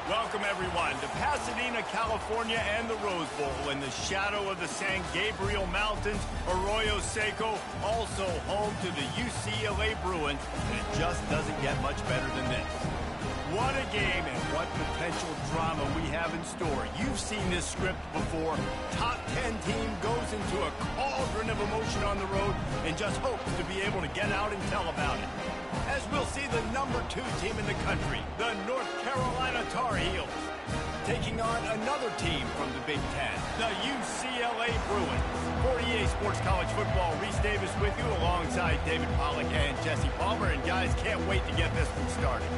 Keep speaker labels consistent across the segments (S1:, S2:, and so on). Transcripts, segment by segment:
S1: Welcome, everyone, to Pasadena, California, and the Rose Bowl in the shadow of the San Gabriel Mountains. Arroyo Seco, also home to the UCLA Bruins, and it just doesn't get much better than this. What a game and what potential drama we have in store. You've seen this script before. Top 10 team goes into a cauldron of emotion on the road and just hopes to be able to get out and tell about it. As we'll see the number 2 team in the country, the North Carolina Tar Heels, taking on another team from the Big Ten, the UCLA Bruins. For EA Sports College Football, Reese Davis with you alongside David Pollack and Jesse Palmer. And guys, can't wait to get this one started.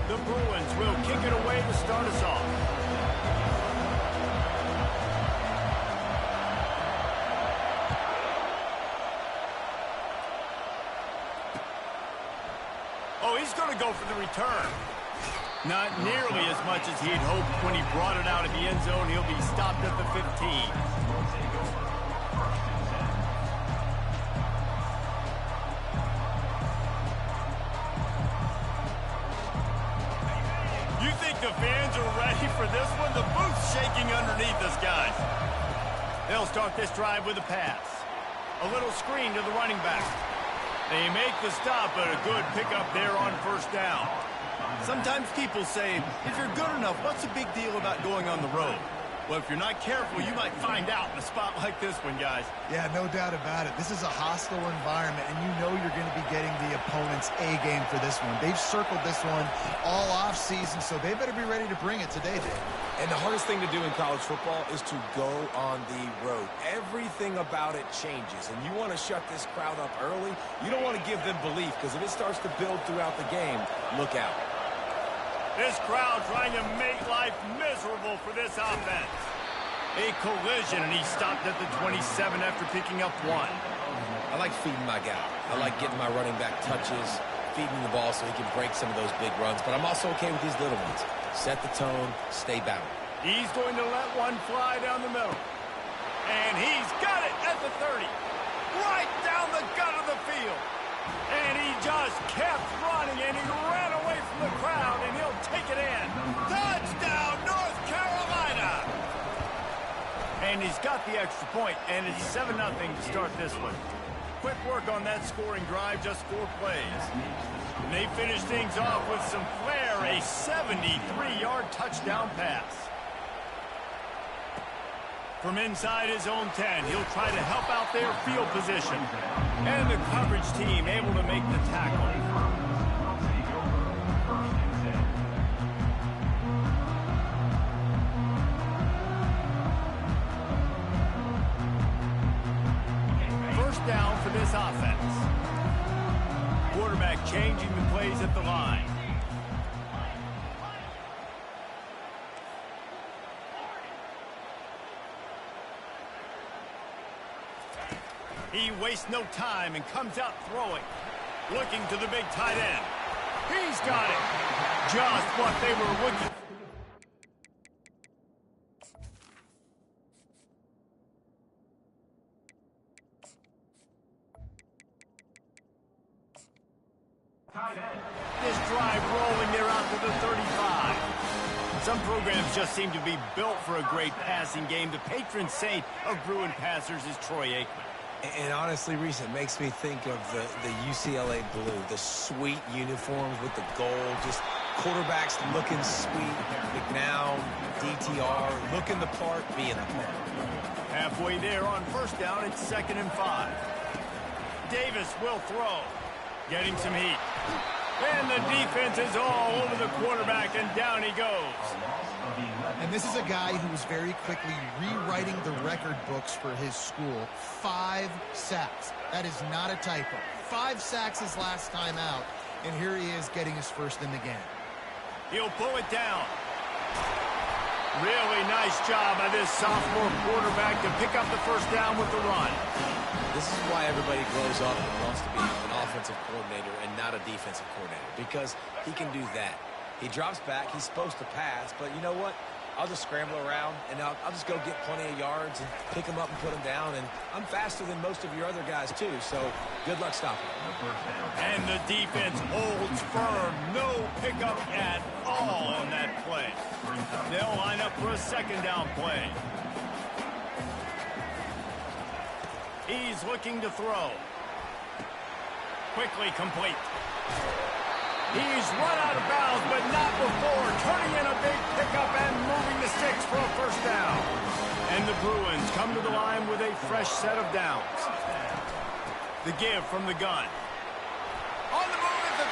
S1: The Bruins will kick it away to start us off. Oh, he's going to go for the return. Not nearly as much as he'd hoped when he brought it out of the end zone. He'll be stopped at the 15. You think the fans are ready for this one? The booth's shaking underneath us, guys. They'll start this drive with a pass. A little screen to the running back. They make the stop, but a good pickup there on first down. Sometimes people say, if you're good enough, what's the big deal about going on the road? Well, if you're not careful, you might find out in a spot like this one, guys.
S2: Yeah, no doubt about it. This is a hostile environment, and you know you're going to be getting the opponent's A-game for this one. They've circled this one all off-season, so they better be ready to bring it today, Dave.
S3: And the hardest thing to do in college football is to go on the road. Everything about it changes, and you want to shut this crowd up early. You don't want to give them belief, because if it starts to build throughout the game, look out.
S1: This crowd trying to make life miserable for this offense. A collision, and he stopped at the 27 after picking up 1.
S3: I like feeding my guy. I like getting my running back touches, feeding the ball so he can break some of those big runs. But I'm also okay with these little ones. Set the tone, stay balanced.
S1: He's going to let one fly down the middle. And he's got it at the 30. Right down the gut of the field. And he just kept running, and he ran away from the crowd, and he'll take it in. Touchdown, North Carolina! And he's got the extra point, and it's 7-0 to start this one. Quick work on that scoring drive, just 4 plays. And they finish things off with some flair, a 73-yard touchdown pass. From inside his own 10, he'll try to help out their field position. And the coverage team able to make the tackle. First down for this offense. Quarterback changing the plays at the line. He wastes no time and comes out throwing. Looking to the big tight end. He's got it. Just what they were looking for. This drive rolling there out to the 35. Some programs just seem to be built for a great passing game. The patron saint of Bruin passers is Troy Aikman.
S3: And honestly, Reese, it makes me think of the UCLA blue, the sweet uniforms with the gold, just quarterbacks looking sweet, McNown, DTR, looking the part, being the part.
S1: Halfway there on first down, it's 2nd and 5. Davis will throw, getting some heat. And the defense is all over the quarterback, and down he goes.
S2: And this is a guy who is very quickly rewriting the record books for his school. 5 sacks. That is not a typo. 5 sacks his last time out, and here he is getting his first in the game.
S1: He'll pull it down. Really nice job by this sophomore quarterback to pick up the first down with the run.
S3: This is why everybody grows up and wants to be an offensive coordinator and not a defensive coordinator, because he can do that. He drops back, he's supposed to pass, but you know what? I'll just scramble around, and I'll just go get plenty of yards and pick them up and put them down. And I'm faster than most of your other guys, too, so good luck stopping.
S1: And the defense holds firm. No pickup at all on that play. They'll line up for a second down play. He's looking to throw. Quickly complete. He's run out of bounds, but not before turning in a big pickup and moving the sticks for a first down. And the Bruins come to the line with a fresh set of downs. The give from the gun. On the move at the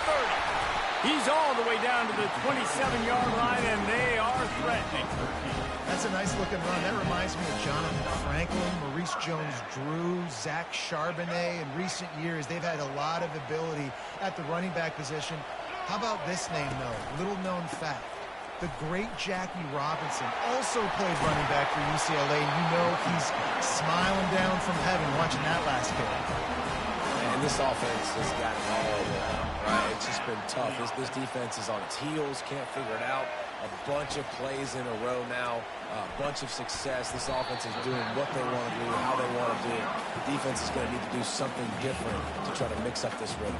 S1: 30. He's all the way down to the 27-yard line, and they are threatening.
S2: That's a nice-looking run. That reminds me of Jonathan Franklin, Maurice Jones-Drew, Zach Charbonnet. In recent years, they've had a lot of ability at the running back position. How about this name, though? Little-known fact. The great Jackie Robinson also played running back for UCLA. You know he's smiling down from heaven watching that last game.
S3: And this offense has got it all wrong, right? It's just been tough. This defense is on its heels, can't figure it out. A bunch of plays in a row now, a bunch of success. This offense is doing what they want to do, how they want to do it. The defense is going to need to do something different to try to mix up this rhythm.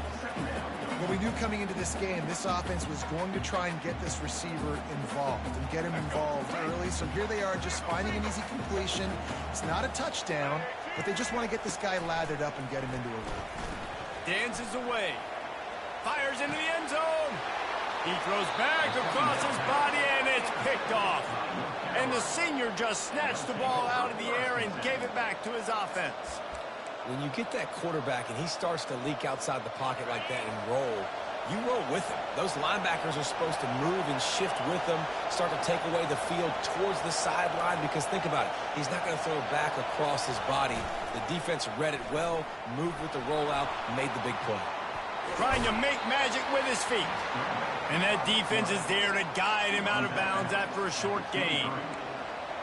S2: Well, we knew coming into this game, this offense was going to try and get this receiver involved and get him involved early. So here they are just finding an easy completion. It's not a touchdown, but they just want to get this guy lathered up and get him into a rhythm.
S1: Dances away. Fires into the end zone. He throws back across his body, and it's picked off. And the senior just snatched the ball out of the air and gave it back to his offense.
S3: When you get that quarterback and he starts to leak outside the pocket like that and roll, you roll with him. Those linebackers are supposed to move and shift with him, start to take away the field towards the sideline, because think about it, he's not going to throw back across his body. The defense read it well, moved with the rollout, made the big play.
S1: Trying to make magic with his feet. And that defense is there to guide him out of bounds after a short gain.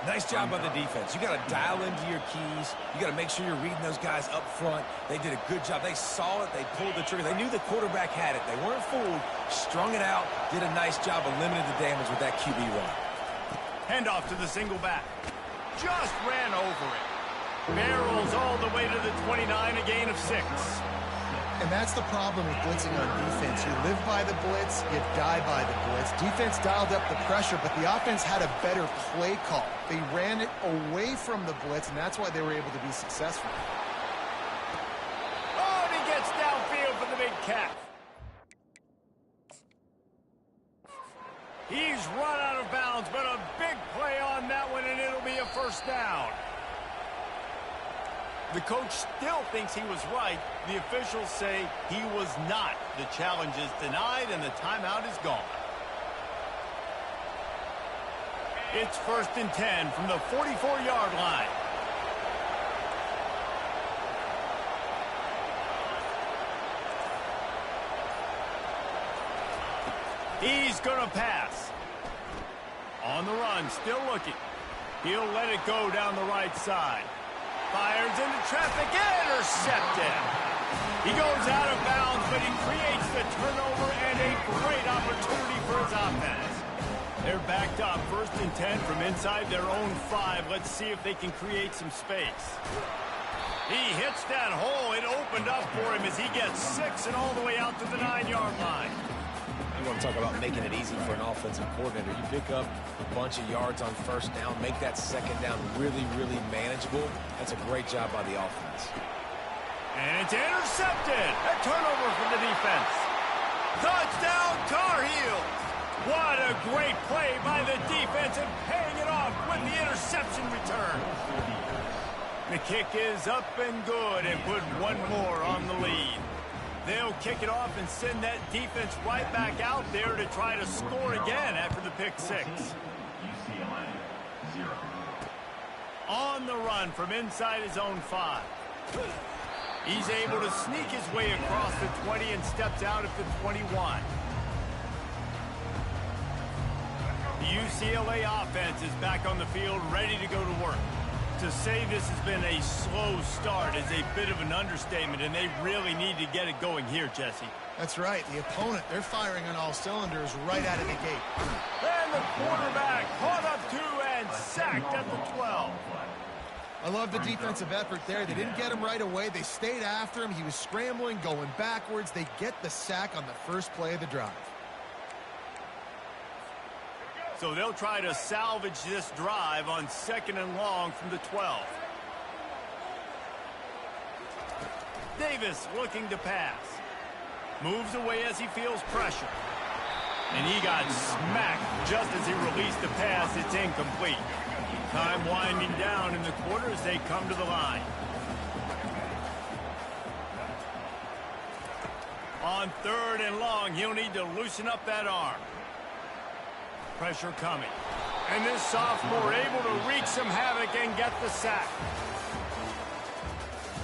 S3: Nice job by the defense. You got to dial into your keys. You got to make sure you're reading those guys up front. They did a good job. They saw it. They pulled the trigger. They knew the quarterback had it. They weren't fooled. Strung it out. Did a nice job of limiting the damage with that QB run.
S1: Handoff to the single back. Just ran over it. Barrels all the way to the 29, a gain of 6.
S2: And that's the problem with blitzing on defense. You live by the blitz, you die by the blitz. Defense dialed up the pressure, but the offense had a better play call. They ran it away from the blitz, and that's why they were able to be successful.
S1: Oh, and he gets downfield for the big catch. He's run out of bounds, but a big play on that one, and it'll be a first down. The coach still thinks he was right. The officials say he was not. The challenge is denied, and the timeout is gone. It's 1st and 10 from the 44-yard line. He's going to pass. On the run, still looking. He'll let it go down the right side. Fires into traffic, intercepted. He goes out of bounds, but he creates the turnover and a great opportunity for his offense. They're backed up, 1st and 10 from inside their own 5. Let's see if they can create some space. He hits that hole. It opened up for him as he gets 6 and all the way out to the 9-yard line.
S3: You want to talk about making it easy for an offensive coordinator. You pick up a bunch of yards on 1st down, make that 2nd down really, really manageable. That's a great job by the offense.
S1: And it's intercepted. A turnover for the defense. Touchdown, Tar Heels. What a great play by the defense and paying it off with the interception return. The kick is up and good and put one more on the lead. They'll kick it off and send that defense right back out there to try to score again after the pick 6. On the run from inside his own 5. He's able to sneak his way across the 20 and steps out at the 21. The UCLA offense is back on the field, ready to go to work. To say this has been a slow start is a bit of an understatement, and they really need to get it going here, Jesse.
S2: That's right. The opponent, they're firing on all cylinders right out of the gate.
S1: And the quarterback caught up to sacked at the 12.
S2: I love the defensive effort there. They didn't get him right away. They stayed after him. He was scrambling, going backwards. They get the sack on the first play of the drive.
S1: So they'll try to salvage this drive on 2nd and long from the 12. Davis looking to pass. Moves away as he feels pressure. And he got smacked just as he released the pass. It's incomplete. Time winding down in the quarter as they come to the line. On 3rd and long, he'll need to loosen up that arm. Pressure coming. And this sophomore able to wreak some havoc and get the sack.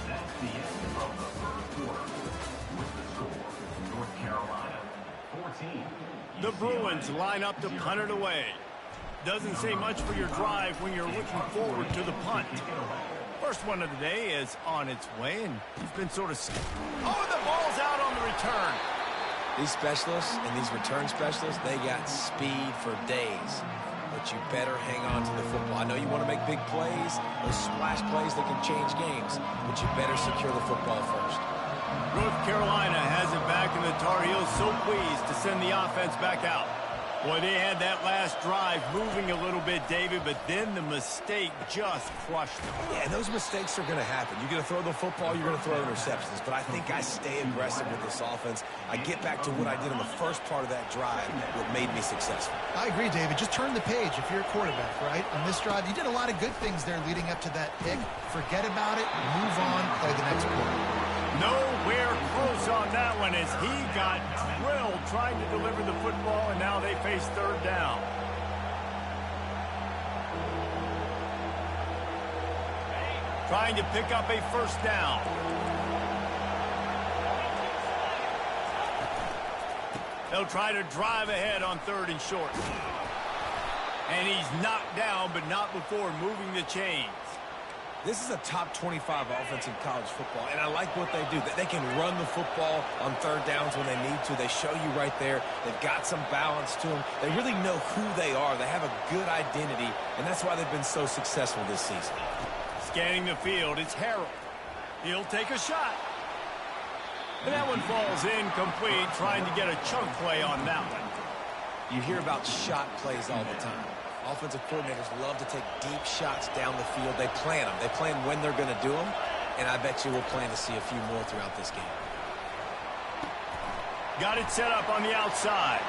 S4: That's the end of the first quarter. With the score, North Carolina 14.
S1: The Bruins line up to punt it away. Doesn't say much for your drive when you're looking forward to the punt. First one of the day is on its way, and he's been sort of... Oh, the ball's out on the return.
S3: These specialists and these return specialists, they got speed for days. But you better hang on to the football. I know you want to make big plays, those splash plays that can change games, but you better secure the football first.
S1: North Carolina has it back, and the Tar Heels so pleased to send the offense back out. Boy, they had that last drive moving a little bit, David, but then the mistake just crushed them.
S3: Yeah, those mistakes are going to happen. You're going to throw the football, you're going to throw interceptions. But I think I stay aggressive with this offense. I get back to what I did in the first part of that drive, what made me successful.
S2: I agree, David. Just turn the page if you're a quarterback, right? On this drive, you did a lot of good things there leading up to that pick. Forget about it, move on, play the next quarter.
S1: Nowhere close on that one as he got drilled trying to deliver the football, and now they face 3rd down. Trying to pick up a 1st down. They'll try to drive ahead on 3rd and short. And he's knocked down, but not before moving the chains.
S3: This is a top 25 offense in college football, and I like what they do. They can run the football on 3rd downs when they need to. They show you right there. They've got some balance to them. They really know who they are. They have a good identity, and that's why they've been so successful this season.
S1: Scanning the field, it's Harold. He'll take a shot. And that one falls incomplete, trying to get a chunk play on that one.
S3: You hear about shot plays all the time. Offensive coordinators love to take deep shots down the field. They plan them. They plan when they're going to do them, and I bet you we'll plan to see a few more throughout this game.
S1: Got it set up on the outside.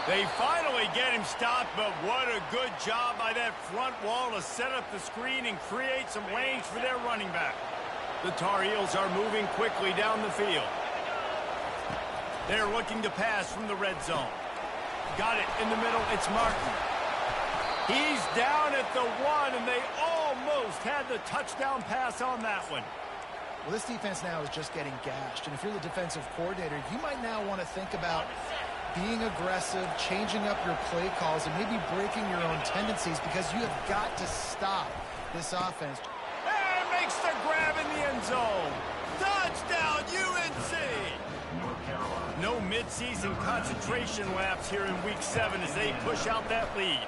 S1: They finally get him stopped, but what a good job by that front wall to set up the screen and create some lanes for their running back. The Tar Heels are moving quickly down the field. They're looking to pass from the red zone. Got it in the middle. It's Martin. He's down at the 1, and they almost had the touchdown pass on that one.
S2: Well, this defense now is just getting gashed. And if you're the defensive coordinator, you might now want to think about being aggressive, changing up your play calls, and maybe breaking your own tendencies because you have got to stop this offense.
S1: And makes the grab in the end zone. Touchdown, UNC! No midseason concentration laps here in Week 7 as they push out that lead.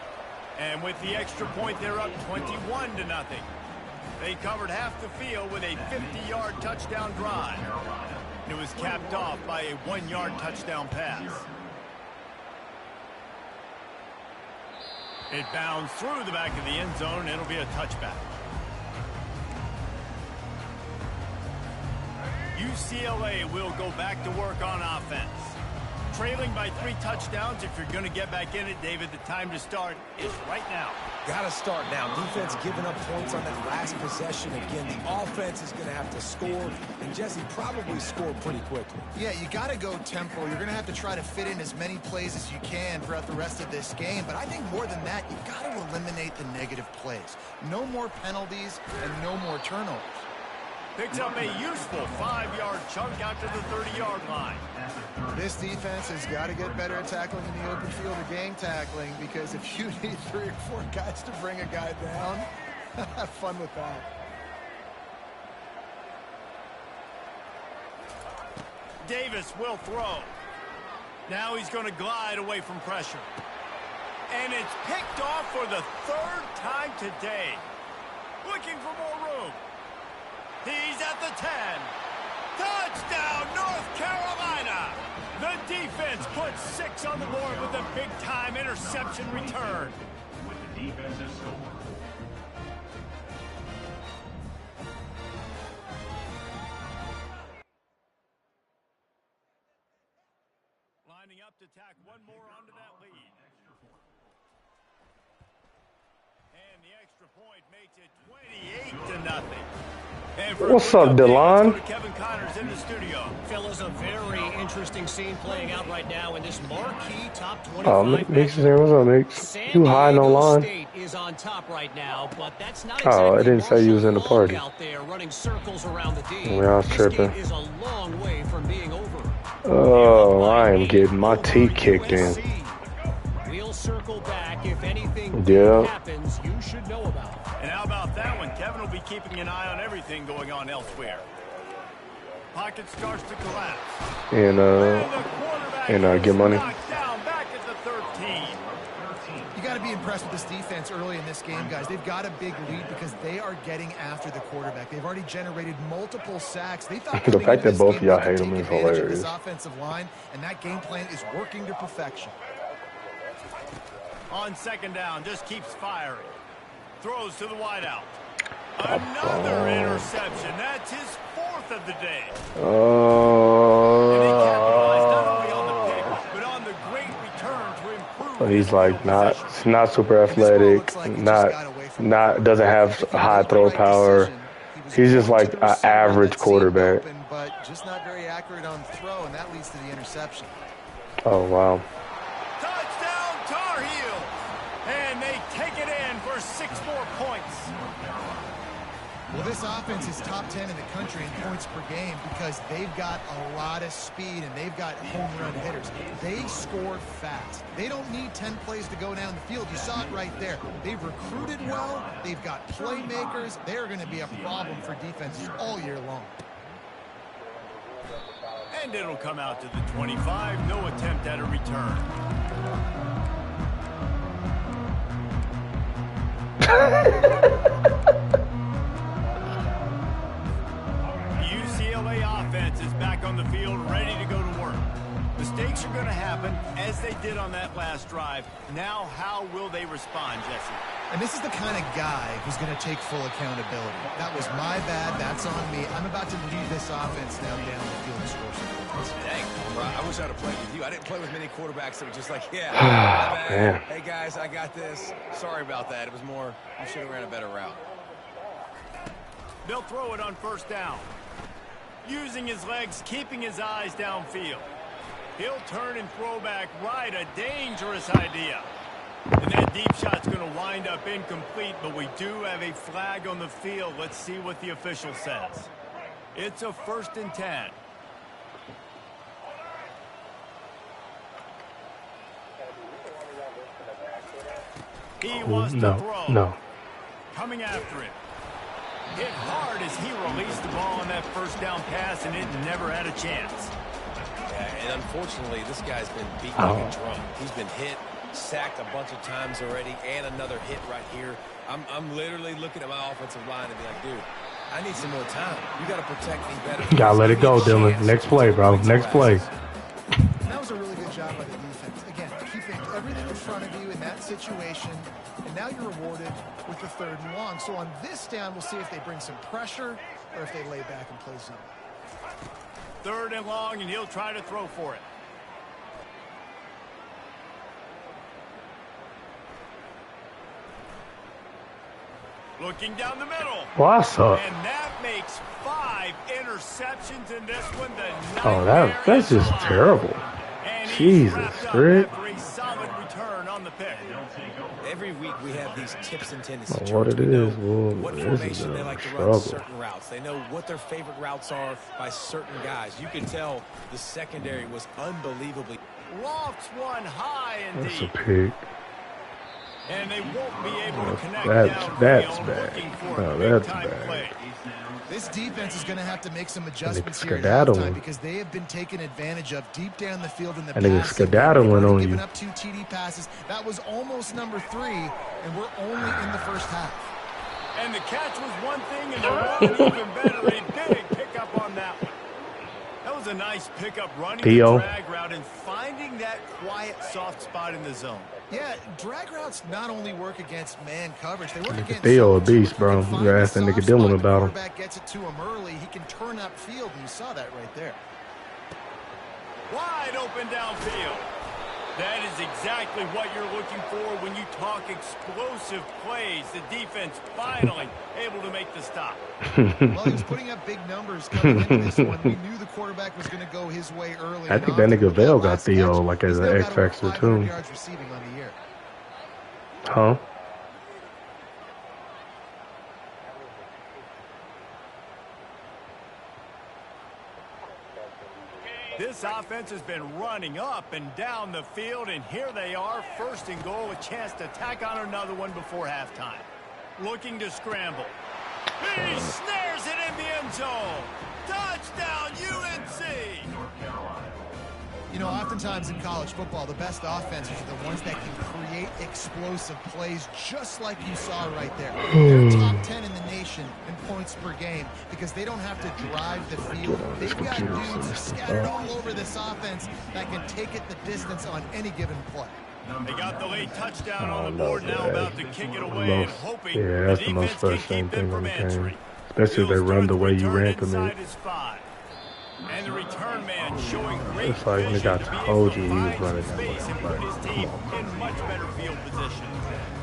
S1: And with the extra point, they're up 21-0. They covered half the field with a 50-yard touchdown drive. It was capped off by a 1-yard touchdown pass. It bounds through the back of the end zone, and it'll be a touchback. UCLA will go back to work on offense. Trailing by 3 touchdowns. If you're going to get back in it, David, the time to start is right now.
S3: Got to start now. Defense giving up points on that last possession. Again, the offense is going to have to score, and Jesse probably score pretty quickly.
S2: Yeah, you got to go tempo. You're going to have to try to fit in as many plays as you can throughout the rest of this game. But I think more than that, you've got to eliminate the negative plays. No more penalties and no more turnovers.
S1: Picks up a useful 5-yard chunk out to the 30-yard line.
S2: This defense has got to get better at tackling in the open field or game tackling, because if you need 3 or 4 guys to bring a guy down, have fun with that.
S1: Davis will throw. Now he's going to glide away from pressure. And it's picked off for the third time today. Looking for more room. He's at the 10. Touchdown, North Carolina. The defense puts 6 on the board with a big-time interception return.
S4: With the defensive score.
S1: Lining up to tack one more onto that lead. And the extra point makes it 28-0.
S5: What's up, Delon?
S1: Kevin Connors in the studio.
S6: Fellas, a very interesting scene playing out right now in this marquee top 25.
S5: Oh, Mix is here. What's up, Mix? You high, no line?
S6: State is on top right now, but that's not
S5: Oh, I didn't say you was in the party.
S6: Out there running circles around the D.
S5: I was tripping.
S6: This game is a long way from being over.
S5: Oh, I am getting my teeth kicked in.
S6: We'll circle back if anything happens you should know about.
S1: And how about that one? Kevin will be keeping an eye on everything going on elsewhere. Pocket starts to collapse.
S5: And get money.
S1: Down back at the 13.
S2: You got to be impressed with this defense early in this game, guys. They've got a big lead because they are getting after the quarterback. They've already generated multiple sacks. They thought
S5: the fact that both of y'all hate him is hilarious.
S2: This offensive line, and that game plan is working to perfection.
S1: On second down, just keeps firing. Throws to the wideout. Another interception. That's his 4th of the day. And he capitalized not only on the pick, but on the great return to improve.
S5: He's like not super athletic, doesn't have high throw power. He's just like an average quarterback.
S2: But just not very accurate on throw, and that leads to the interception.
S5: Oh wow.
S1: Touchdown Tar Heel. And they take it in for 6 more points.
S2: Well, this offense is top 10 in the country in points per game because they've got a lot of speed and they've got home run hitters. They score fast. They don't need 10 plays to go down the field. You saw it right there. They've recruited well. They've got playmakers. They're going to be a problem for defenses all year long.
S1: And it'll come out to the 25. No attempt at a return. UCLA offense is back on the field, ready to go to work. Mistakes are going to happen, as they did on that last drive. Now, how will they respond, Jesse?
S2: And this is the kind of guy who's going to take full accountability. That was my bad. That's on me. I'm about to lead this offense now down the field and score some points.
S3: Dang, bro, I wish I'd have played with you. I didn't play with many quarterbacks that were just like, yeah,
S5: Man.
S3: Hey, guys, I got this. Sorry about that. It was more, you should have ran a better route.
S1: They'll throw it on first down. Using his legs, keeping his eyes downfield. He'll turn and throw back right, a dangerous idea. And that deep shot's going to wind up incomplete, but we do have a flag on the field. Let's see what the official says. It's a 1st and 10. He wants to throw.
S5: No.
S1: Coming after him. Hit hard as he released the ball on that first down pass, and it never had a chance.
S3: Yeah, and unfortunately, this guy's been beat like a drum. He's been hit, sacked a bunch of times already, and another hit right here. I'm literally looking at my offensive line and be like, dude, I need some more time. You got to protect me better.
S5: You got to let it go, Dylan. Next play, bro. Next play.
S2: That was a really good job by the defense. Again, keeping everything in front of you in that situation, and now you're rewarded with the 3rd and long. So on this down, we'll see if they bring some pressure or if they lay back and play zone.
S1: 3rd and long, and he'll try to throw for it. Looking down the middle.
S5: What's up?
S1: And that makes 5 interceptions in this one.
S5: Oh, that's just terrible.
S1: And
S5: Jesus, Rick.
S1: after a solid return on the pick.
S3: Every week we have these tips and tendencies.
S5: What it is,
S3: what formation they like to run certain routes. They know what their favorite routes are by certain guys. You can tell the secondary was unbelievably.
S1: Lofts one high and
S5: That's
S1: deep.
S5: a pick.
S1: And they won't be able to connect
S5: That's
S1: downfield,
S5: bad.
S1: looking for
S5: No,
S1: a
S5: that's
S1: big-time
S5: bad.
S1: play.
S2: This defense is going to have to make some adjustments here at
S5: skedaddling.
S2: halftime because they have been taken advantage of deep down the field in the
S5: And they
S2: passing game.
S5: skedaddling
S2: They've
S5: on
S2: already
S5: you.
S2: given up 2 TD passes. That was almost number 3, and we're only in the first half.
S1: And the catch was one thing, and the run even better. A big pickup on that one. That was a nice pickup, running the drag route and finding that quiet, soft spot in the zone.
S2: Yeah, drag routes not only work against man coverage, they work against
S5: Theo a beast, bro. You gotta ask that nigga Dylan about him.
S2: Quarterback gets it to him early, he can turn upfield, and you saw that right there.
S1: Wide open downfield. That is exactly what you're looking for when you talk explosive plays. The defense finally able to make the stop.
S2: Well, he was putting up big numbers coming into this one. We knew the quarterback was going to go his way early.
S5: I think that nigga Vale got Theo like as an X factor too.
S2: Yards receiving on the year.
S5: Huh?
S1: This offense has been running up and down the field, and here they are, first and goal, a chance to tack on another one before halftime. Looking to scramble. He snares it in the end zone. Touchdown, UNC!
S2: You know, oftentimes in college football, the best offenses are the ones that can create explosive plays, just like you saw right there. They're top 10 in the nation in points per game because they don't have to drive the field. They've got dudes scattered all over this offense that can take it the distance on any given play.
S1: They got the late touchdown on the board, now about to kick it away and hoping
S5: yeah, that's the most frustrating thing on the game. Especially if they run the way you ran from it.
S1: And the return man showing great
S5: it's like, nigga, I told you he was running that way.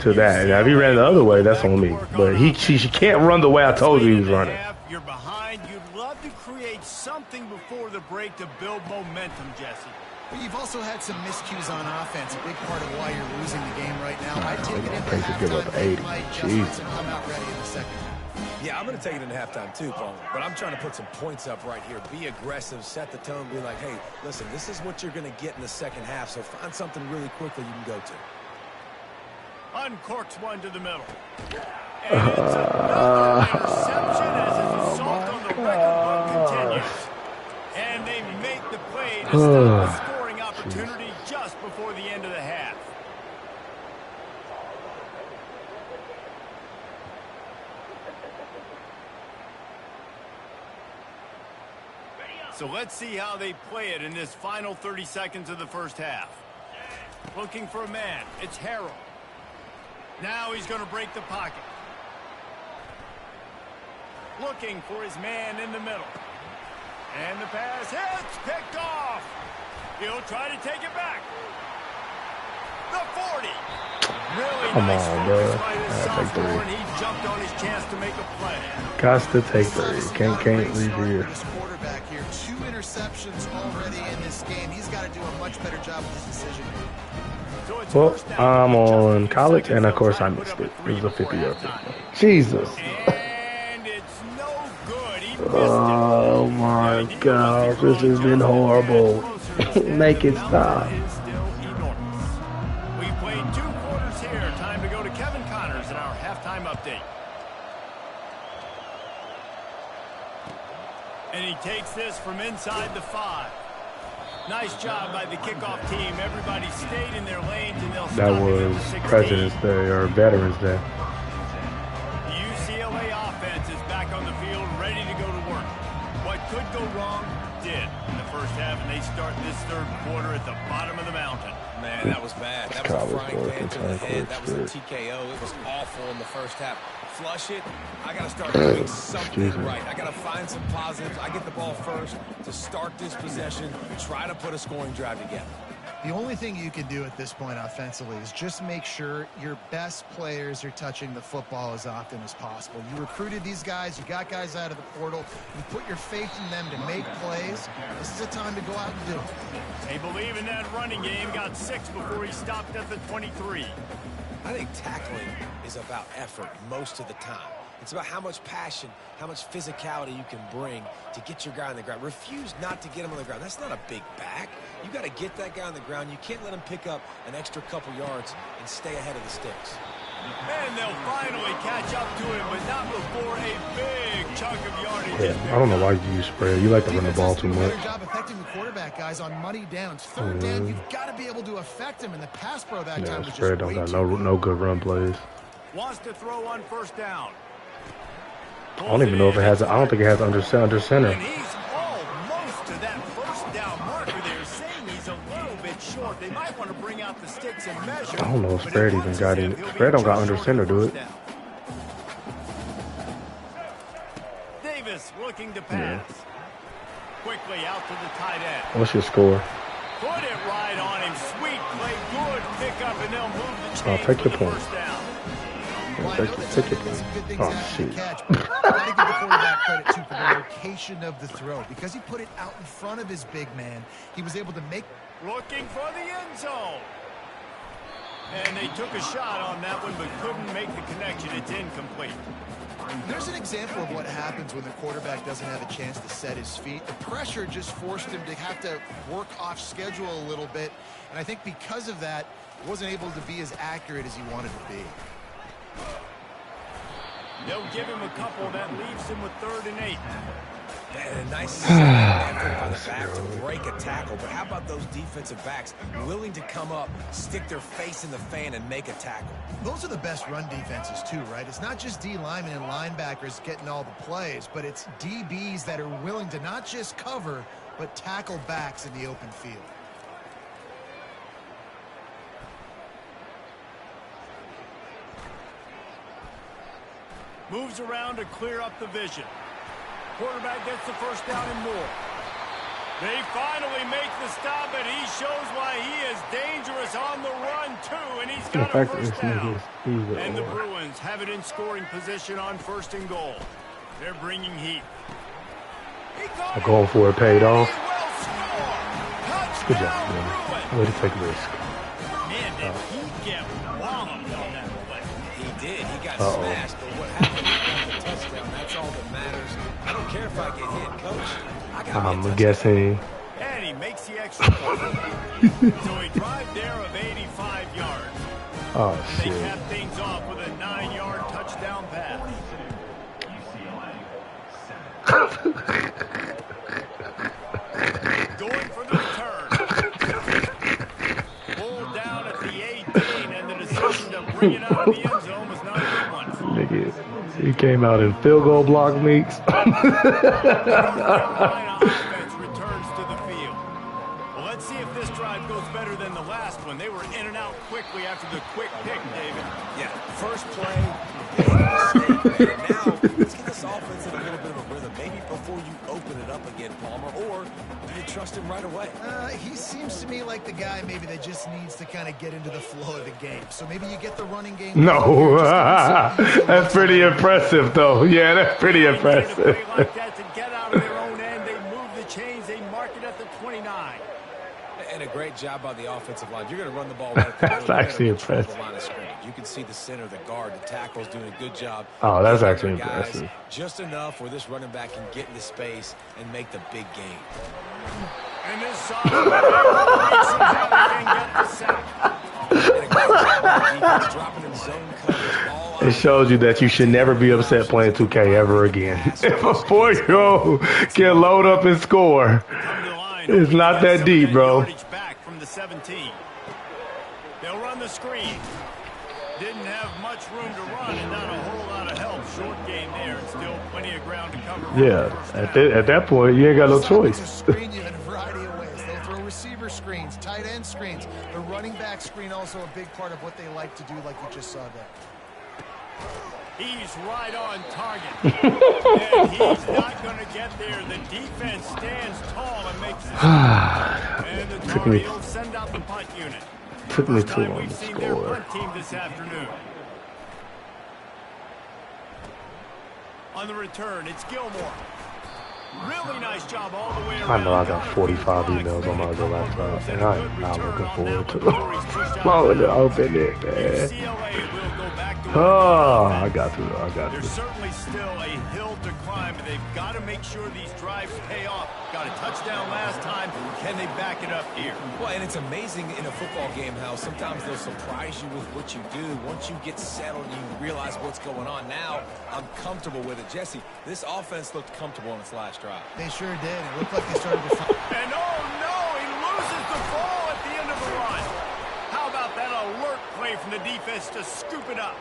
S5: To that. Now, if he ran the other way, that's on me. But she can't run the way I told you he was running.
S1: You're behind. You'd love to create something before the break to build momentum, Jesse.
S2: But you've also had some miscues on offense, a big part of why you're losing the game right now. I take it into halftime, they might adjustments and come out ready in the second half.
S3: Yeah, I'm going to take it into halftime too, Paul. But I'm trying to put some points up right here. Be aggressive, set the tone, be like, hey, listen, this is what you're going to get in the second half, so find something really quickly you can go to.
S1: Uncorks one to the middle. And it's another interception as his assault on the record book continues. And they make the play to stop the scoring opportunity just before the end of the half. So let's see how they play it in this final 30 seconds of the first half. Looking for a man. It's Harrell. Now he's going to break the pocket. Looking for his man in the middle. And the pass hits, picked off. He'll try to take it back. The 40. Really
S5: Come
S1: nice
S5: on,
S1: focus
S5: bro.
S1: by this sophomore, and he jumped on his chance to make a play.
S5: Got to take 3. Can't leave here.
S2: This quarterback here, 2 interceptions already in this game. He's got to do a much better job with his decision.
S5: Well, I'm on college, and of course I missed it. It was a 50-yard field goal. Jesus.
S1: And it's no good. He missed it.
S5: Oh my gosh, this has been horrible. Make it stop.
S1: We played 2 quarters here. Time to go to Kevin Connors in our halftime update. And he takes this from inside the 5. Nice job by the kickoff team. Everybody stayed in their lanes, and they'll
S5: That was President's Day or Veterans Day.
S1: The UCLA offense is back on the field, ready to go to work. What could go wrong did in the first half, and they start this third quarter at the bottom of the mountain.
S3: Man, that was bad. That was a frying pan to the head. That was a TKO. It was awful in the first half. Flush it. I got to start doing something right. I got to find some positives. I get the ball first to start this possession, try to put a scoring drive together.
S2: The only thing you can do at this point offensively is just make sure your best players are touching the football as often as possible. You recruited these guys. You got guys out of the portal. You put your faith in them to make plays. This is a time to go out and do it.
S1: They believe in that running game. Got 6 before he stopped at the 23.
S3: I think tackling is about effort most of the time. It's about how much passion, how much physicality you can bring to get your guy on the ground. Refuse not to get him on the ground. That's not a big back. You got to get that guy on the ground. You can't let him pick up an extra couple yards and stay ahead of the sticks.
S1: And they'll finally catch up to him, but not before a big chunk of yardage.
S5: Yeah, I don't know why you use spread. You like to run the ball too much.
S2: Better job affecting the quarterback, guys, on money downs. Third down, you've got to be able to affect him, and the pass pro that time was
S5: spread
S2: just
S5: don't got no good run plays.
S1: Wants to throw on first down.
S5: I don't even know if it has. I don't think it has under center.
S1: And he's almost to that first down marker. They're saying he's a little bit short. They might want to bring out the sticks and measure.
S5: I don't know if Spread even got it. Spread don't got under center, do it.
S1: Davis looking to pass. Quickly out to the tight end.
S5: What's your score?
S1: Put it right on him. Sweet play. Good pickup, and they'll move the chains.
S5: Take your point.
S1: First down.
S5: Take your point. Oh, shit.
S2: Got to give the quarterback credit, too, for the location of the throw. Because he put it out in front of his big man, he was able to make...
S1: Looking for the end zone. And they took a shot on that one, but couldn't make the connection. It's incomplete.
S2: There's an example of what happens when the quarterback doesn't have a chance to set his feet. The pressure just forced him to have to work off schedule a little bit. And I think because of that, he wasn't able to be as accurate as he wanted to be.
S1: They'll give him a couple. That leaves him with 3rd and 8.
S3: And a nice effort by the back to break a tackle. But how about those defensive backs willing to come up, stick their face in the fan, and make a tackle?
S2: Those are the best run defenses, too, right? It's not just D linemen and linebackers getting all the plays, but it's DBs that are willing to not just cover, but tackle backs in the open field.
S1: Moves around to clear up the vision. Quarterback gets the first down and more. They finally make the stop, and he shows why he is dangerous on the run, too, and he's got a first down. And the Bruins have it in scoring position on 1st and goal. They're bringing heat.
S5: Going for it, paid off. Good job,
S1: Touchdown,
S5: man. Way to take a risk.
S1: Man, did he get walloped on that play.
S3: He did. He got smashed, but what happened? He got the touchdown. That's all that matters. I don't care if I get hit, Coach.
S5: I'm guessing.
S1: And he makes the extra point. So he drive there of 85 yards.
S5: Oh,
S1: They
S5: shit.
S1: cap things off with a 9-yard touchdown pass. Going for the return. Pulled down at the 18, and the decision to bring it out of the end zone was not a good one.
S5: Nigga, he came out in field goal block meets.
S1: Carolina offense returns to the field. Well, let's see if this drive goes better than the last one. They were in and out quickly after the quick pick, David.
S3: Yeah, first play, big mistake. Now, let's get this offense in a little bit of a rhythm. Maybe before you open it up again, Palmer, or do you trust him right away?
S2: He seems to me like the guy maybe that just needs to kind of get into the flow of the game. So maybe you get the running game.
S5: No, that's pretty impressive, though. Yeah, that's pretty impressive.
S1: Like that to get out of their own end. They move the chains. They mark it at the 29.
S3: And a great job by the offensive line. You're going to run the ball right at the
S5: That's actually impressive.
S3: line of scrimmage. You can see the center, the guard, the tackle's doing a good job.
S5: Oh, that's actually
S3: Guys,
S5: impressive.
S3: just enough where this running back can get into space and make the big game.
S1: And this sophomore can get the sack.
S3: And a great job by the defense, dropping in zone coverage all
S5: It shows you that you should never be upset playing 2K ever again. If a 4-year-old can load up and score, it's not that deep, bro.
S1: Back from the 17. They'll run the screen. Didn't have much room to run and not a whole lot of help. Short game there. Still plenty of ground to cover.
S5: Yeah, at that point, you ain't got no choice.
S2: Screen you in a variety of ways. They'll throw receiver screens, tight end screens. The running back screen also a big part of what they like to do, like you just saw there.
S1: He's right on target. And he's not going to get there. The defense stands tall and makes it. And the Tar Heels send out the punt unit.
S5: Took me
S1: First
S5: too
S1: time
S5: long
S1: we've
S5: to
S1: seen their
S5: score.
S1: punt team this afternoon. On the return, it's Gilmore. Really nice job all the way around.
S5: I know I got 45 emails on my other laptop, and I am not looking forward to it. I'm going to open it, man.
S1: UCLA will go back to
S5: Oh, I got to.
S1: There's certainly still a hill to climb, but they've got to make sure these drives pay off. Got a touchdown last time. Can they back it up here?
S3: Well, and it's amazing in a football game how sometimes they'll surprise you with what you do. Once you get settled, you realize what's going on. Now, I'm comfortable with it. Jesse, this offense looked comfortable on its last drive.
S2: They sure did. It looked like they started to find.
S1: And oh no, he loses the ball at the end of the run. How about that alert play from the defense to scoop it up?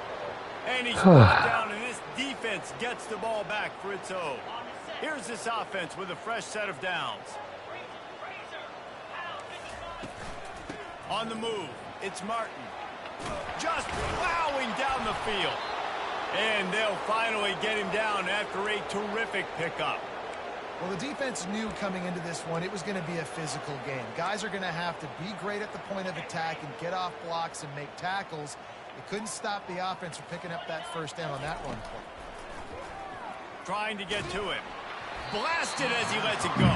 S1: And he's brought down, and this defense gets the ball back for its own. Here's this offense with a fresh set of downs. On the move, it's Martin. Just plowing down the field. And they'll finally get him down after a terrific pickup.
S2: Well, the defense knew coming into this one it was going to be a physical game. Guys are going to have to be great at the point of attack and get off blocks and make tackles. It couldn't stop the offense from picking up that first down on that run play.
S1: Trying to get to him. Blasted as he lets it go.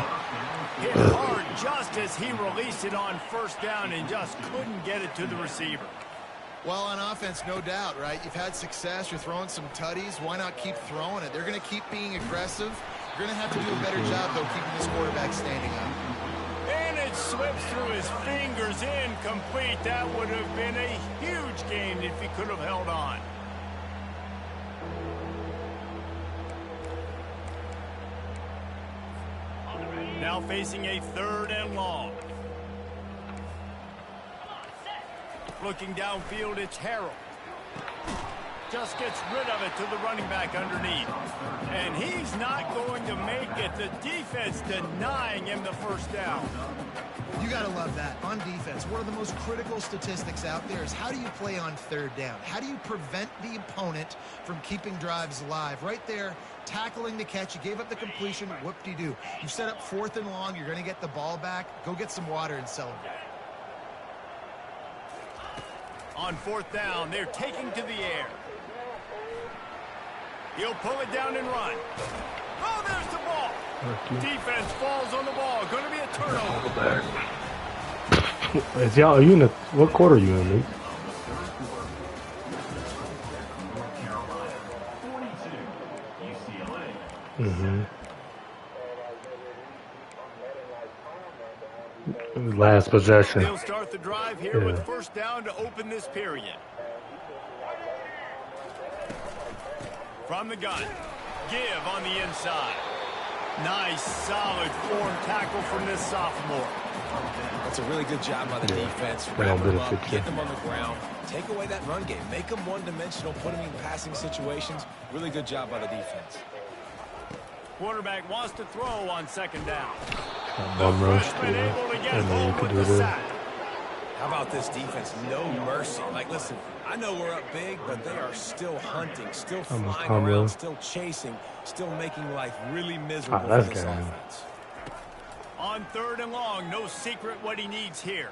S1: Hit hard just as he released it on first down and just couldn't get it to the receiver.
S2: Well, on offense, no doubt, right? You've had success. You're throwing some tutties. Why not keep throwing it? They're going to keep being aggressive. You're going to have to do a better job, though, keeping this quarterback standing up.
S1: And it slips through his fingers, incomplete. That would have been a huge gain if he could have held on. Now facing a 3rd and long. Looking downfield, it's Harold. Just gets rid of it to the running back underneath. And he's not going to make it. The defense denying him the first down.
S2: You got to love that. On defense, one of the most critical statistics out there is how do you play on 3rd down? How do you prevent the opponent from keeping drives alive? Right there, tackling the catch. You gave up the completion. Whoop-de-doo. You set up 4th and long. You're going to get the ball back. Go get some water and celebrate.
S1: On 4th down, they're taking to the air. He'll pull it down and run. Oh, there's the ball. Defense falls on the ball. Going to be a turnover.
S5: Is y'all, are you in the, what quarter are you in, Lee? Last possession.
S1: They'll start the drive here with first down to open this period. From the gun. Give on the inside. Nice, solid form tackle from this sophomore.
S3: That's a really good job by the defense. Wrap them up, get them on the ground, take away that run game, make them one-dimensional, put them in passing situations. Really good job by the defense.
S1: Quarterback wants to throw on 2nd down.
S5: One rush, and then you can do this.
S3: How about this defense? No mercy. Like, listen, I know we're up big, but they are still hunting, still flying around, still chasing, still making life really miserable for this offense.
S1: On 3rd and long, no secret what he needs here.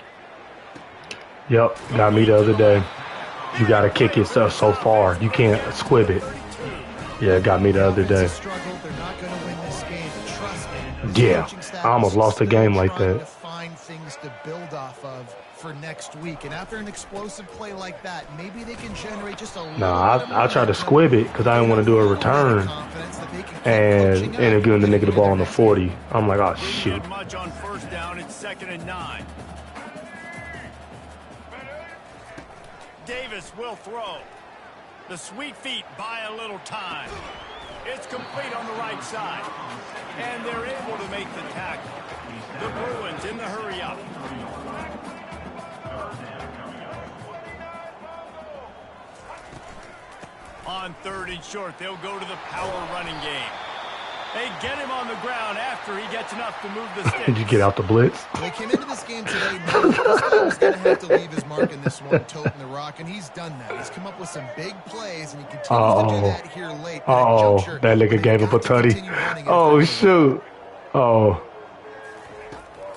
S5: Yep, got me the other day. You got to kick yourself so far. You can't squib it. Yeah, got me the other day. Yeah, I almost lost a game like that.
S2: Find things to build off of for next week, and after an explosive play like that, maybe they can generate just a little.
S5: I tried to squib it because I didn't want to do a return, and ended up giving the nigga the ball on the 40. I'm like, oh shoot.
S1: Much on 1st down. It's 2nd and 9. Davis will throw. The sweet feet buy a little time. It's complete on the right side. And they're able to make the tackle. The Bruins in the hurry up. On 3rd and short, they'll go to the power running game. They get him on the ground after he gets enough to move the sticks.
S5: Did you get out the blitz?
S2: They came into this game today knowing this guy was going to have to leave his mark in this one, toting the rock, and he's done that. He's come up with some big plays, and he continues to do that here late.
S5: That nigga gave up a tutty. Oh, shoot. Oh.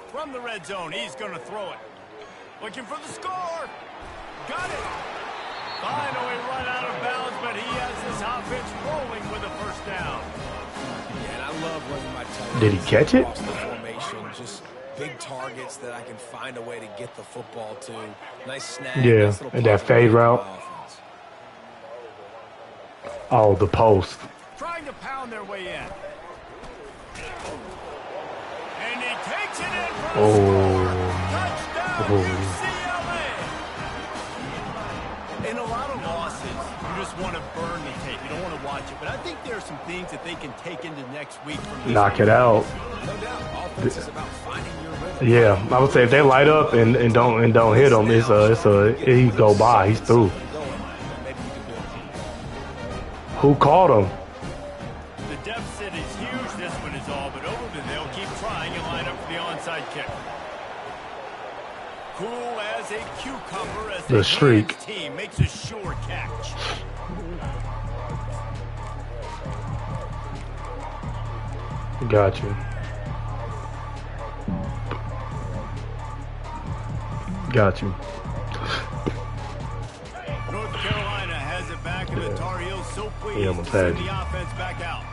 S1: From the red zone, he's going to throw it. Looking for the score. Got it. Finally run out of bounds, but he has this offense rolling with a first down.
S3: And I love running my tight
S5: Did he catch it?
S3: across the formation, just big targets that I can find a way to get the football to. Nice snag.
S5: Yeah,
S3: nice little
S5: and that
S3: positive
S5: fade
S3: for my
S5: route.
S3: offense.
S5: Oh, the post.
S1: Trying to pound their way in. And he takes it in for a score. Touchdown, UCLA. In a lot of losses, you just want to burn the tape. You don't want to watch it. But I think there are some things that they can take into next week from this
S5: Knock
S1: game.
S5: it out.
S3: No doubt. Offense is about finding your rhythm.
S5: Yeah, I would say if they light up and don't hit him, he go by. He's through. Who caught him?
S1: The deficit is huge. This one is all but over, but they'll keep trying and line up for the onside kick. Cool as a cucumber as
S5: The streak.
S1: team makes a sure catch.
S5: Got you. Got you.
S1: North Carolina has it back, and the Tar Heels so pleased
S5: Yeah,
S1: to send the offense back out.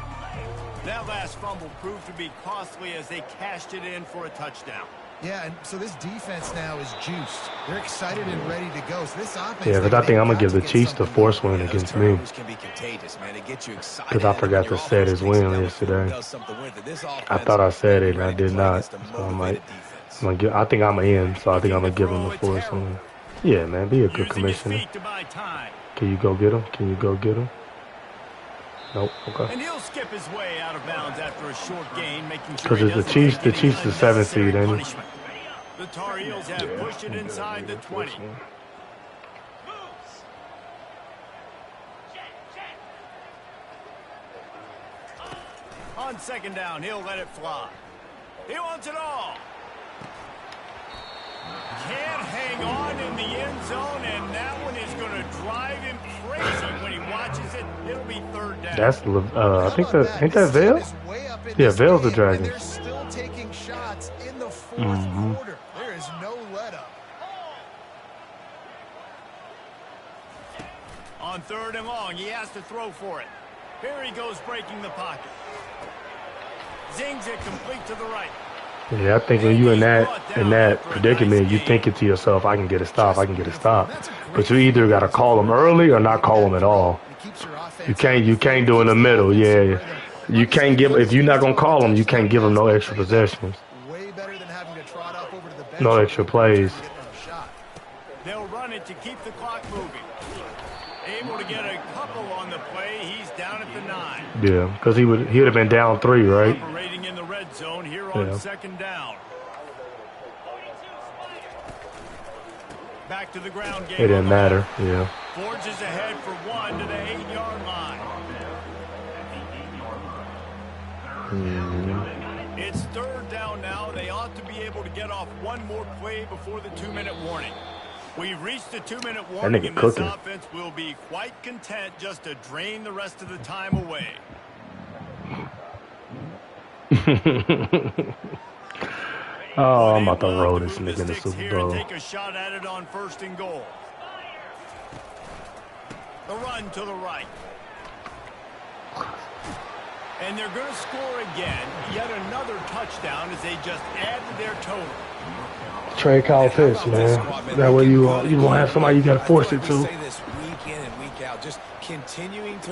S1: That last fumble proved to be costly as they cashed it in for a touchdown.
S2: Yeah, and so this defense now is juiced. They're excited and ready to go. So this offense.
S5: Yeah, because I think I'm gonna give the Chiefs the force win against me. Because I forgot to set his win yesterday. I thought I said it and I did not. So I think I'm gonna end. So I think I'm gonna give him the force win. Yeah, man, be a good commissioner. Can you go get him? Can you go get him? Nope. Okay.
S1: And he'll skip his way out of bounds after a short gain, making sure
S5: because it's the Chiefs. The Chiefs the 7th seed, ain't it?
S1: The Tar Heels have pushed it inside the 20. On second down, he'll let it fly. He wants it all. Can't hang on in the end zone, and that one is going to drive him crazy when he watches it. It'll be third down.
S5: That's I think ain't that Vail? Yeah, Vail's the Dragon.
S2: They're still taking shots in the fourth quarter. There is no let up.
S1: On third and long, he has to throw for it. Here he goes, breaking the pocket. Zings it complete to the right.
S5: Yeah, I think when you in that predicament, you thinking to yourself, I can get a stop, I can get a stop. But you either got to call them early or not call them at all. You can't do in the middle. Yeah, you can't give, if you're not gonna call them, you can't give them no extra possessions, no extra plays.
S1: They'll run it to keep the clock moving. Able to get a couple on the play. He's down at the 9.
S5: Yeah, because he would have been down 3, right?
S1: Operating in the red zone here on second down. Back to the ground game.
S5: It didn't matter. Yeah.
S1: Forges ahead for 1 to the 8-yard line. It's third down now. They ought to be able to get off one more play before the 2-minute warning. We've reached the 2-minute warning, and this offense will be quite content just to drain the rest of the time away.
S5: Oh, I'm about to roll this nigga in the Super Bowl.
S1: Take a shot at it on first and goal. The run to the right. And they're going to score again. Yet another touchdown as they just add to their total.
S5: Trade Kyle Pitts, man. That way you won't have somebody you got to force it to.
S3: Say this week in and week out, just continuing to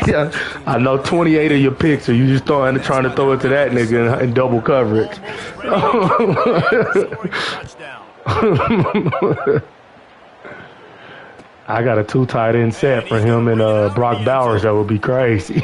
S5: yeah, I know 28 of your picks, so you just trying to throw it to that nigga in double coverage. I got a 2 tight end set for him and Brock Bowers. That would be crazy.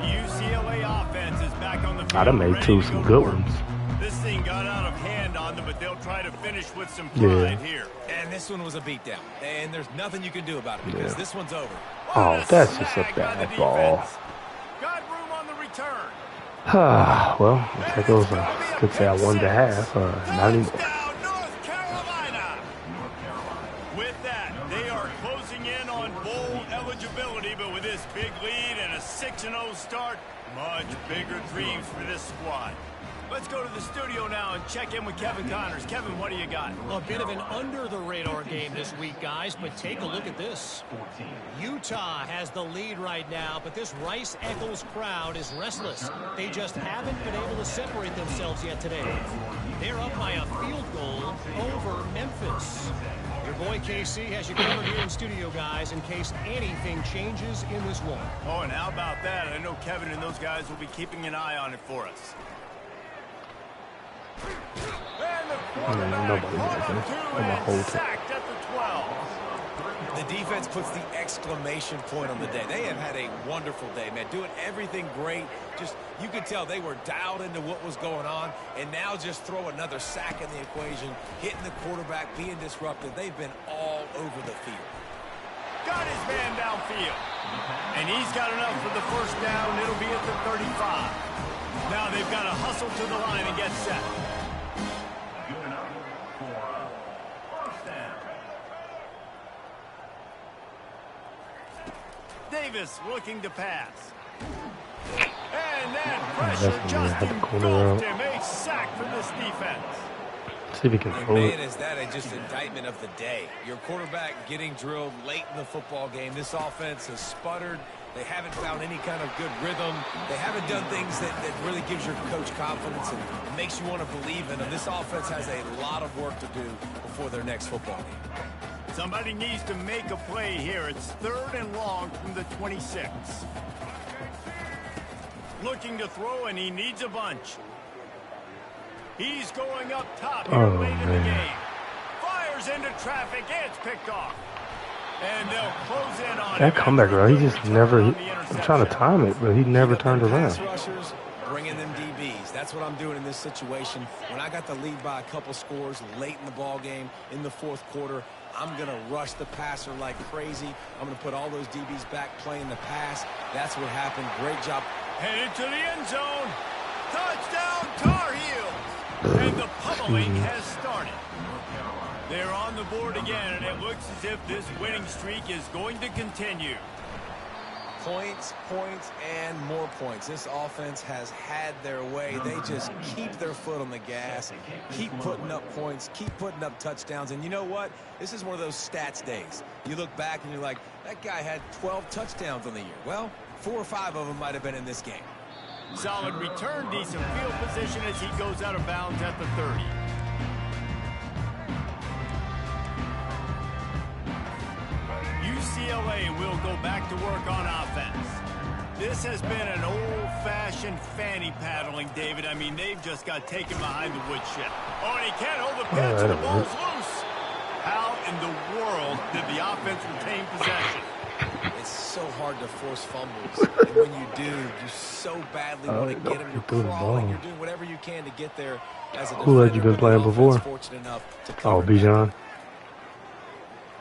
S1: UCLA offense is back on the field.
S5: I done made some good ones.
S1: This thing got out of hand on them, but they'll try to finish with some pride here.
S3: And this one was a beatdown, and there's nothing you can do about it because this one's over.
S5: Oh, that's just a bad ball.
S1: Got room on the return.
S5: Well, that goes. Could say I won the half. Not anymore.
S1: North Carolina. With that, they are closing in on bowl eligibility, but with this big lead and a 6-0 start, much bigger dreams for this squad. Let's go to the studio now and check in with Kevin Connors. Kevin, what do you got?
S6: A bit of an under-the-radar game this week, guys, but take a look at this. Utah has the lead right now, but this Rice-Eccles crowd is restless. They just haven't been able to separate themselves yet today. They're up by a field goal over Memphis. Your boy KC has you covered here in studio, guys, in case anything changes in this one.
S1: Oh, and how about that? I know Kevin and those guys will be keeping an eye on it for us. And the quarterback caught him sacked at the 12.
S3: The defense puts the exclamation point on the day. They have had a wonderful day, man. Doing everything great. Just, you could tell they were dialed into what was going on. And now just throw another sack in the equation. Hitting the quarterback, being disruptive. They've been all over the field.
S1: Got his man downfield. And he's got enough for the first down. It'll be at the 35. Now they've got to hustle to the line and get set.
S4: Good enough for first down.
S1: Davis looking to pass. And then pressure just engulfed him. A sack for this defense.
S5: See if he can throw it.
S3: Man, is that just indictment of the day. Your quarterback getting drilled late in the football game. This offense has sputtered. They haven't found any kind of good rhythm. They haven't done things that really gives your coach confidence and makes you want to believe in them. This offense has a lot of work to do before their next football game.
S1: Somebody needs to make a play here. It's 3rd and long from the 26. Looking to throw, and he needs a bunch. He's going up top here late in the game. Fires into traffic. It's picked off. And they'll close in on
S5: that comeback, bro. He just never. I'm trying to time it, but he never turned around.
S3: Rushers, bringing them DBs. That's what I'm doing in this situation. When I got the lead by a couple scores late in the ball game in the 4th quarter, I'm going to rush the passer like crazy. I'm going to put all those DBs back playing the pass. That's what happened. Great job.
S1: Headed to the end zone. Touchdown, Tar Heels. And the pummeling has started. They're on the board again, and it looks as if this winning streak is going to continue.
S3: Points, points, and more points. This offense has had their way. They just keep their foot on the gas, keep putting up points, keep putting up touchdowns. And you know what? This is one of those stats days. You look back and you're like, that guy had 12 touchdowns on the year. Well, 4 or 5 of them might have been in this game.
S1: Solid return, decent field position as he goes out of bounds at the 30. UCLA will go back to work on offense. This has been an old-fashioned fanny paddling, David. I mean, they've just got taken behind the woodshed. Oh, and he can't hold the pitch, and the ball's loose. How in the world did the offense retain possession?
S3: It's so hard to force fumbles. And when you do, you so badly want to get them. You're crawling. You're doing whatever you can to get there as a defender.
S5: Who had you been playing before? Oh, Bijan.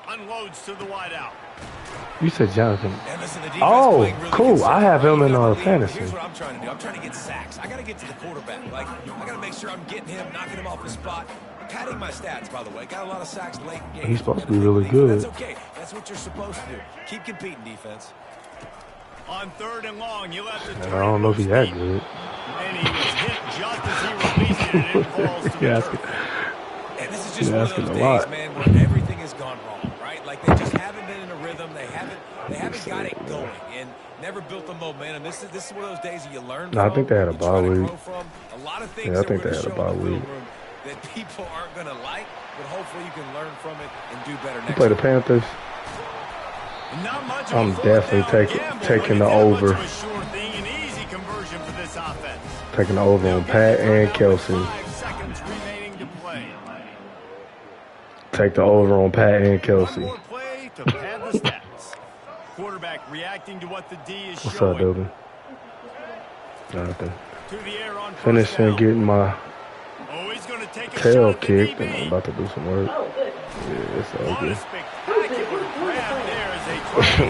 S1: Unloads to the wideout.
S5: You said Jonathan. Oh, cool. I have him in fantasy.
S3: Here's what I'm trying to do. I'm trying to get sacks. I got to get to the quarterback. Like, I got to make sure I'm getting him, knocking him off the spot. Padding my stats, by the way. Got a lot of sacks late in games.
S5: He's supposed to be really good.
S3: That's okay. That's what you're supposed to do. Keep competing, defense.
S1: On 3rd and long, you'll have to turn.
S5: I don't know if he's that good.
S1: And he was hit just as he released it, and it falls to the
S5: asking.
S3: And this is just one of those days, man, where everything has gone wrong, right? Like, they just haven't been in a rhythm. They haven't got it going and never built the momentum. This is one of those days that you learn from.
S5: I think they had a bye week.
S3: A lot of things
S5: I think they had a bye week.
S3: That people aren't going to like, but hopefully you can learn from it and do better next
S5: time. Play the Panthers. I'm definitely taking the over. Taking the over on Pat and Kelsey. Take the over on Pat and Kelsey.
S1: Quarterback reacting to what the D is
S5: What's
S1: showing.
S5: up, Dubin? Nothing. Finishing getting my tail kicked, and I'm about to do some work. Yeah, it's all good.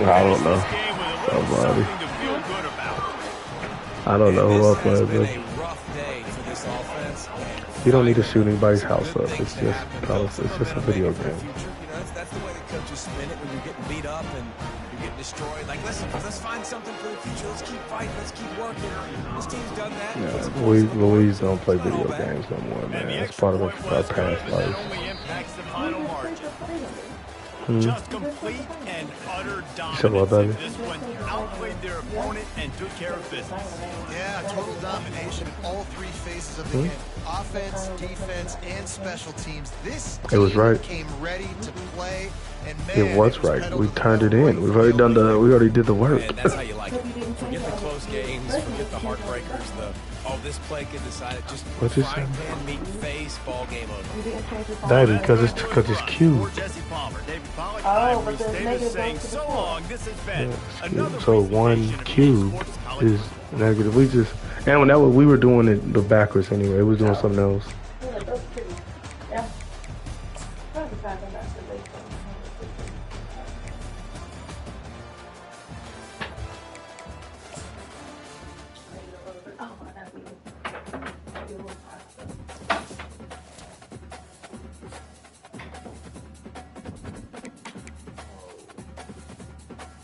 S5: I don't know. Nobody. I don't know who else played with. You don't need to shoot anybody's house up. It's just a video game.
S3: That's the way the coaches spin it when you're getting beat up and you're getting destroyed. Like, listen, let's find something for the future. Let's keep fighting. Let's keep working. This team's done that.
S5: Yeah, Louise don't play video games no more, man. That's part of our past life.
S1: Just complete and utter dominance. This one outplayed their opponent and took care of business.
S2: Yeah, total domination in all three phases of the game. Offense, defense, and special teams. This team came ready to play, and man,
S5: it was right. We turned it in. We've already done the. We already did the work.
S3: And that's how you like it. Forget the close games. Forget the heartbreakers. This play could decide it. Just frying pan meet face, ball game over.
S5: That because it's cute.
S7: Oh, but there's negative
S1: saying so long. This has been another
S5: so one cube is negative. We just and that was, we were doing it the backwards anyway. We was doing something else.
S7: Yeah, that's pretty. Yeah.